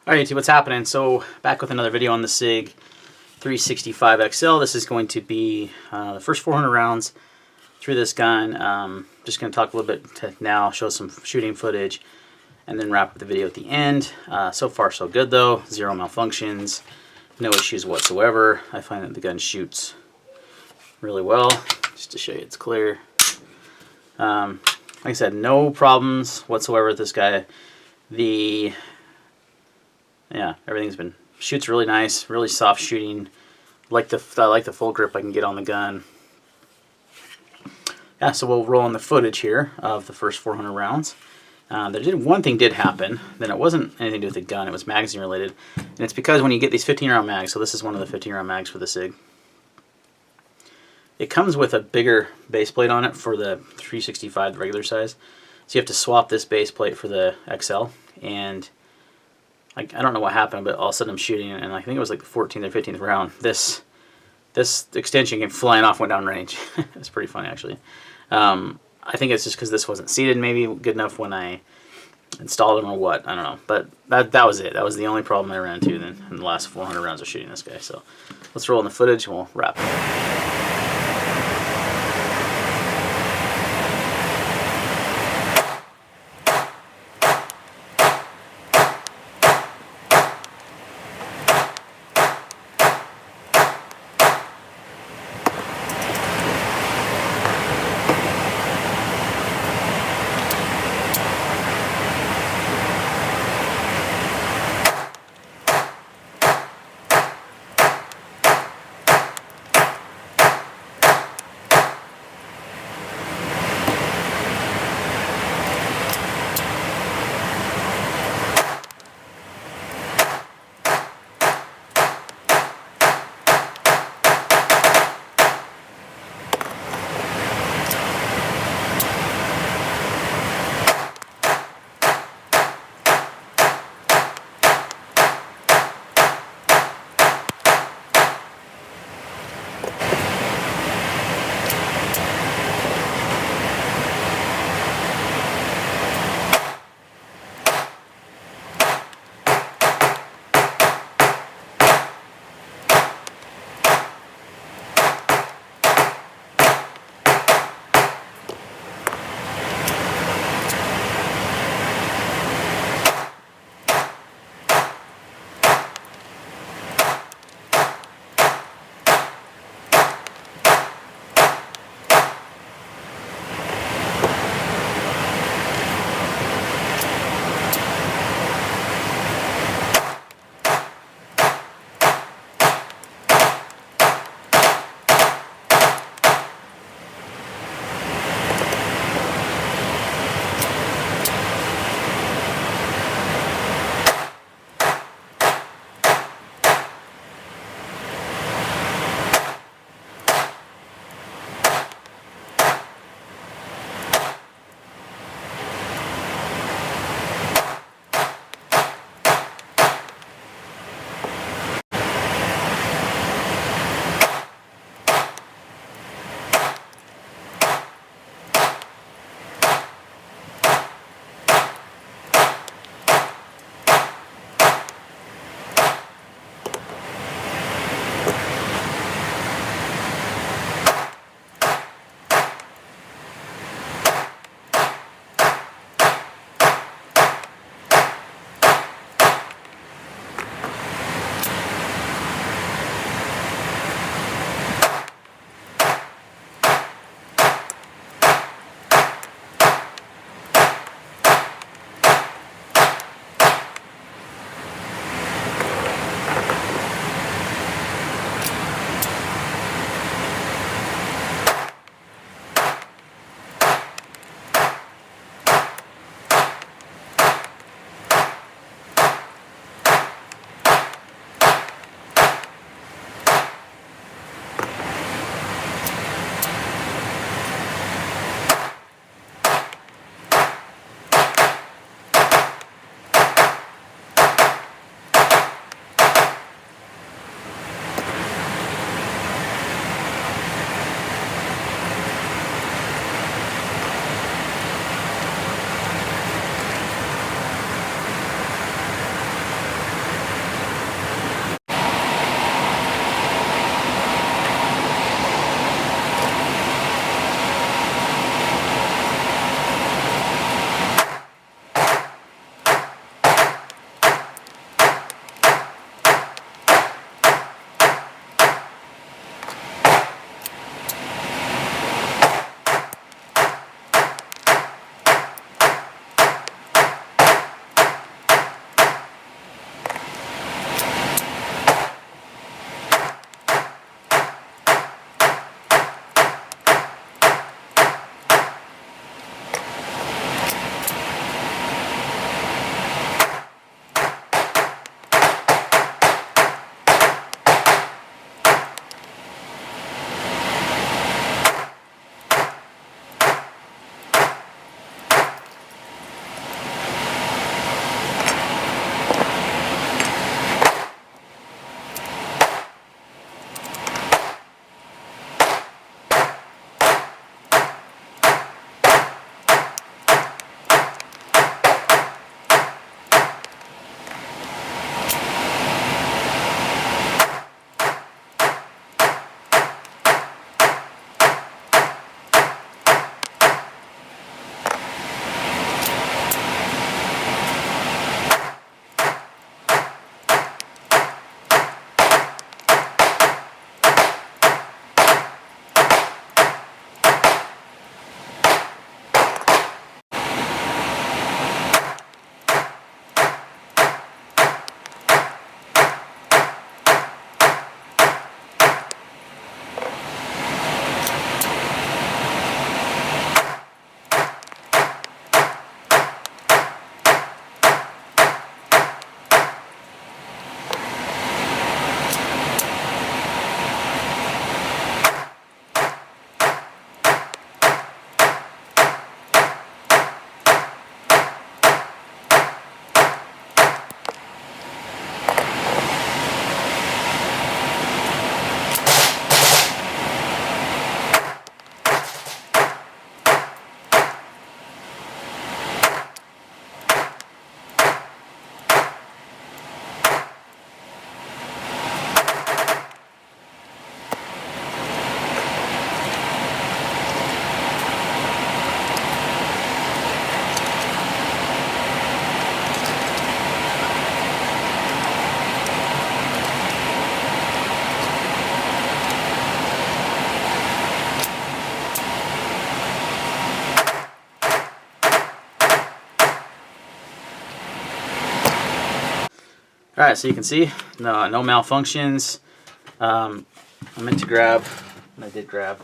Alright YouTube, what's happening? So back with another video on the Sig 365XL. This is going to be the first 400 rounds through this gun. Just going to talk a little bit now, show some shooting footage, and then wrap up the video at the end. So far so good though, zero malfunctions, no issues whatsoever. I find that the gun shoots really well. Just to show you it's clear. Like I said, no problems whatsoever with this guy. Yeah, everything's been shoots really nice, really soft shooting. I like the full grip I can get on the gun. Yeah, so we'll roll in the footage here of the first 400 rounds. One thing did happen. Then it wasn't anything to do with the gun. It was magazine related, and it's because when you get these 15-round mags. So this is one of the 15-round mags for the Sig. It comes with a bigger base plate on it for the 365, the regular size. So you have to swap this base plate for the XL, and I don't know what happened, but all of a sudden I'm shooting, and I think it was like the 14th or 15th round. This extension came flying off, went down range. It was pretty funny actually. I think it's just because this wasn't seated maybe good enough when I installed them or what. I don't know. But that was it. That was the only problem I ran into in the last 400 rounds of shooting this guy. So let's roll in the footage and we'll wrap it up. Alright, so you can see no malfunctions. I meant to grab, and I did grab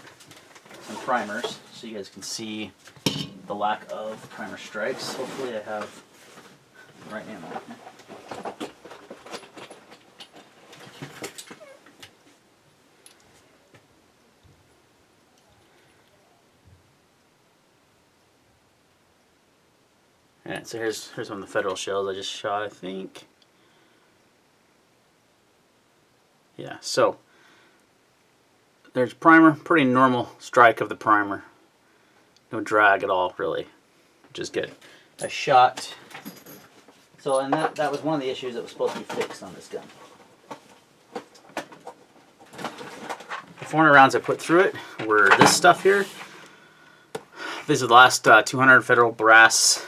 some primers so you guys can see the lack of primer strikes. Hopefully I have the right ammo here. Alright, so here's one of the Federal shells I just shot, I think. Yeah, so there's primer, pretty normal strike of the primer. No drag at all, really, which is good. I shot, so and that was one of the issues that was supposed to be fixed on this gun. The 400 rounds I put through it were this stuff here. These are the last 200 Federal brass.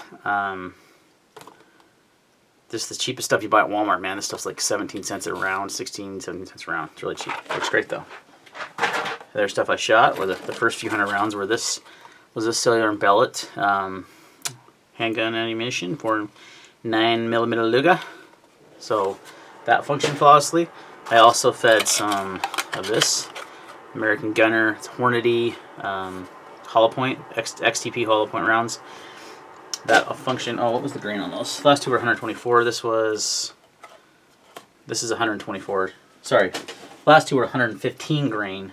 This is the cheapest stuff you buy at Walmart, man. This stuff's like 17 cents a round, 17 cents a round. It's really cheap. Looks great though. The other stuff I shot, or the first few hundred rounds, were this was a cellular pellet handgun ammunition for 9mm Luger. So that functioned flawlessly. I also fed some of this American Gunner. It's Hornady hollow point, XTP hollow point rounds. That function. Oh, what was the grain on those? The last two were 124. This is 124. Sorry, last two were 115 grain.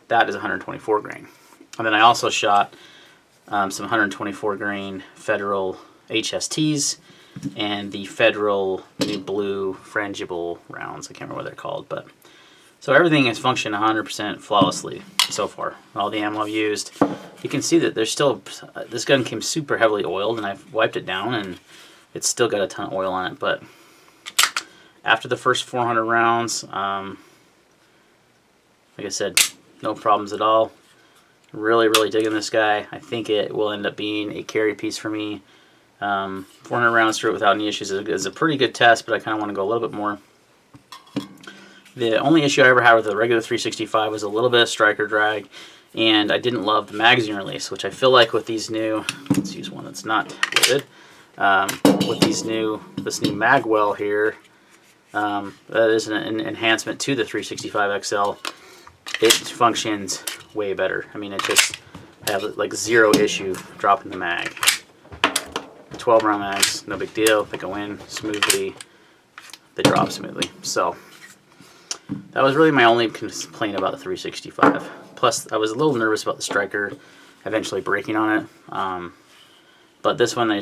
That is 124 grain. And then I also shot some 124 grain Federal HSTs and the Federal new blue frangible rounds. I can't remember what they're called, but so everything has functioned 100% flawlessly so far. All the ammo I've used. You can see that there's still, this gun came super heavily oiled, and I've wiped it down, and it's still got a ton of oil on it. But after the first 400 rounds, like I said, no problems at all. Really, really digging this guy. I think it will end up being a carry piece for me. 400 rounds through it without any issues is a pretty good test, but I kind of want to go a little bit more. The only issue I ever had with the regular 365 was a little bit of striker drag, and I didn't love the magazine release, which I feel like with these new, let's use one that's not loaded, with this new magwell here, that is an enhancement to the 365XL. It functions way better. I mean, I have like zero issue dropping the mag. 12 round mags, no big deal. They go in smoothly, they drop smoothly. So that was really my only complaint about the 365. Plus, I was a little nervous about the striker eventually breaking on it. But this one, they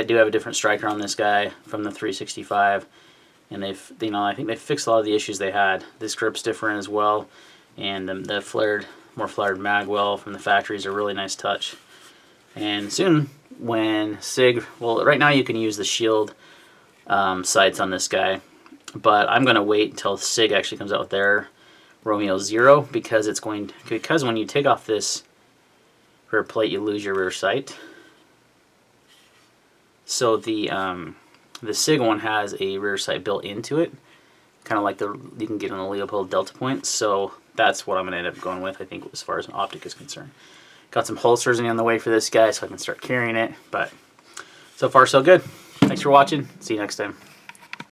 do have a different striker on this guy from the 365, and I think they fixed a lot of the issues they had. This grip's different as well, and the more flared magwell from the factory is a really nice touch. And soon, when Sig, well, right now you can use the shield sights on this guy. But I'm going to wait until Sig actually comes out with their Romeo 0 because when you take off this rear plate, you lose your rear sight. So the Sig one has a rear sight built into it, kind of like you can get on the Leopold Delta Point. So that's what I'm going to end up going with, I think, as far as an optic is concerned. Got some holsters on the way for this guy so I can start carrying it. But so far so good. Thanks for watching. See you next time.